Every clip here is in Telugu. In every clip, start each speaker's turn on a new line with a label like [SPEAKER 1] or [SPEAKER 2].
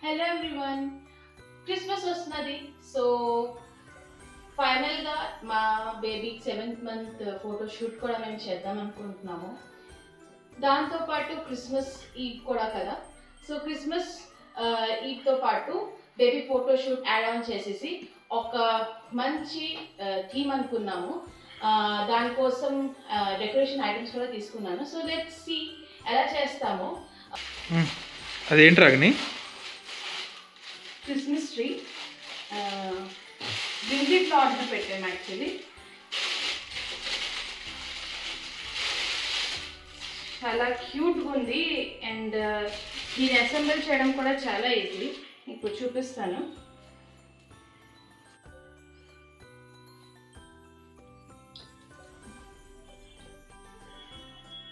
[SPEAKER 1] హలో ఎవ్రీవన్, క్రిస్మస్ వస్తున్నది. సో ఫైనల్గా మా baby 7th month photo shoot కూడా మేము చేద్దాం అనుకుంటున్నాము. దాంతోపాటు క్రిస్మస్ ఈవ్ కూడా కదా. సో క్రిస్మస్ ఈవ్తో పాటు baby photo shoot add on చేసేసి ఒక మంచి థీమ్ అనుకున్నాము. దానికోసం డెకరేషన్ ఐటమ్స్ కూడా తీసుకున్నాను. సో లెట్స్ సీ ఎలా చేస్తామో.
[SPEAKER 2] అదేంటి రాగిని?
[SPEAKER 1] క్రిస్మస్ ట్రీ బ్లింకిట్లో ఆర్డర్ పెట్టాము. యాక్చువల్లీ చాలా క్యూట్గా ఉంది అండ్ దీన్ని అసెంబుల్ చేయడం కూడా చాలా ఈజీ. ఇప్పుడు చూపిస్తాను.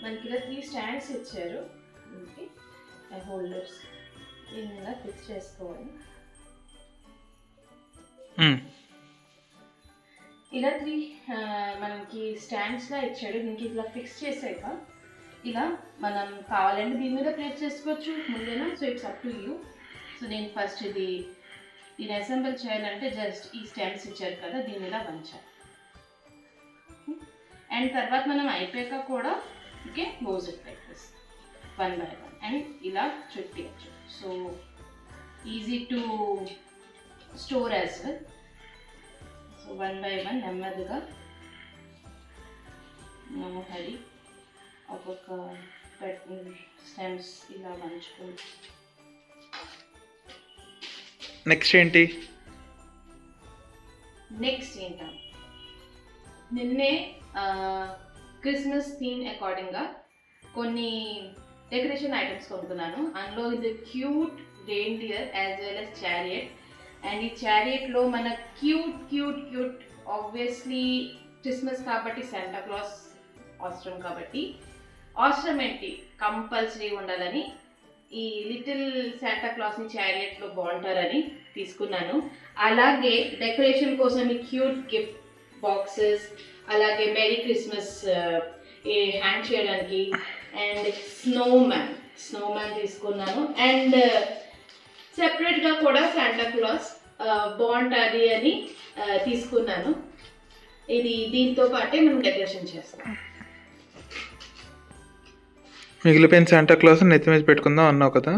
[SPEAKER 1] మనకి ఇలా 3 స్టాండ్స్ ఇచ్చారు. దీనికి హోల్డర్స్ దీన్ని ఇలా ఫిక్స్ చేసుకోవాలి. ఇలా 3 మనకి స్టాండ్స్లా ఇచ్చాడు. దీనికి ఇలా ఫిక్స్ చేసాక ఇలా మనం కావాలంటే దీని మీద ప్లేస్ చేసుకోవచ్చు ముందేనా. So it's up to you. So నేను ఫస్ట్ దీన్ని అసెంబుల్ చేయాలంటే జస్ట్ ఈ స్టాండ్స్ ఇచ్చారు కదా, దీని మీద వంచాలి. అండ్ తర్వాత మనం అయిపోయాక కూడా okay close it like this 1 by 1 and ఇలా చుట్టేయచ్చు. So easy to store as well. So 1 by 1 నెమ్మదిగా నో హరి ఒక్కొక్క స్టెమ్స్ ఇలా వంచుకుంటాం.
[SPEAKER 2] నెక్స్ట్ ఏంటి?
[SPEAKER 1] నెక్స్ట్ ఏంటా, నిన్నే క్రిస్మస్ థీమ్ అకార్డింగ్గా కొన్ని డెకరేషన్ ఐటమ్స్ కొనుక్కున్నాను. అందులో ఇది cute reindeer as well as chariot. And ఈ చారియట్లో మన క్యూట్ ఆబ్వియస్లీ క్రిస్మస్ కాబట్టి శాంటా క్లాస్ అవసరం కాబట్టి అవసరం ఏంటి కంపల్సరీ ఉండాలని ఈ లిటిల్ శాంటా క్లాస్ని చారియట్లో బాగుంటారని తీసుకున్నాను. అలాగే డెకరేషన్ కోసం ఈ క్యూట్ గిఫ్ట్ బాక్సెస్, అలాగే మెరీ క్రిస్మస్ హ్యాండ్ చేయడానికి అండ్ స్నోమ్యాన్ తీసుకున్నాను. అండ్ సెపరేట్గా కూడా శాంటా క్లాస్ బాగుంటుంది అని తీసుకున్నాను. ఇది దీంతో పాటే మనం డెకరేషన్ చేస్తాం.
[SPEAKER 2] మిగిలిపోయిన శాంటా క్లాస్ నెత్తి మీద పెట్టుకుందాం అన్నావు కదా.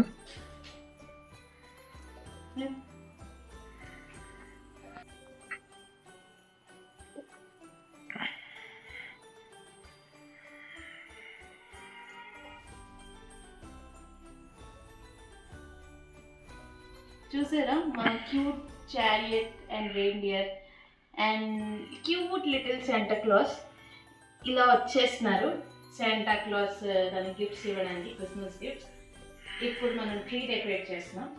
[SPEAKER 1] చూసారా మా cute chariot and reindeer and cute little Santa Claus ఇలా వచ్చేస్తున్నారు. శాంటా క్లాస్ దాని గిఫ్ట్స్ ఇవ్వడానికి, క్రిస్మస్ గిఫ్ట్స్. ఇప్పుడు మనం ట్రీ డెకరేట్ చేస్తున్నాం.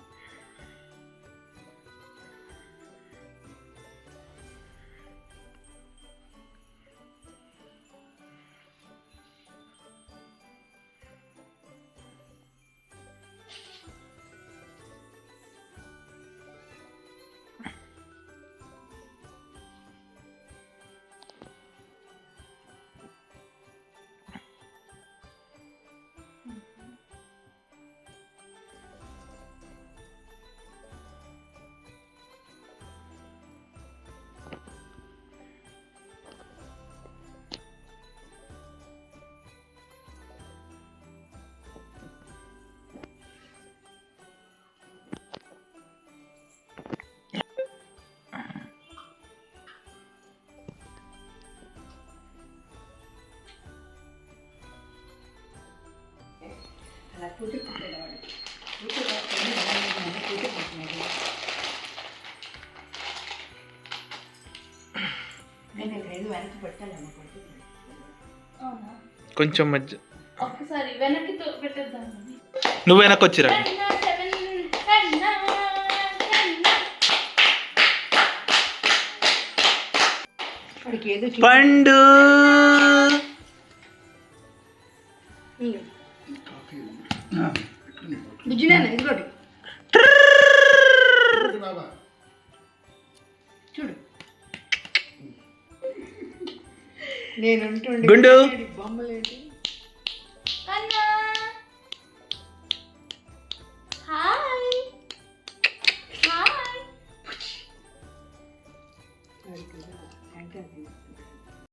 [SPEAKER 1] అలా కుట్టుకుంటున్నాడు. వెనక్కి పెట్టాలన్న అవునా,
[SPEAKER 2] కొంచెం మధ్య
[SPEAKER 1] ఒక్కసారి వెనక్కి పెట్టేద్దాం.
[SPEAKER 2] నువ్వు వెనక్కి వచ్చిరా. పండు
[SPEAKER 1] చూడు
[SPEAKER 3] నేను
[SPEAKER 2] గుండు
[SPEAKER 3] బొమ్మలేంటి
[SPEAKER 1] హాయ్
[SPEAKER 3] మాట్లాడుతుంది యాంకర్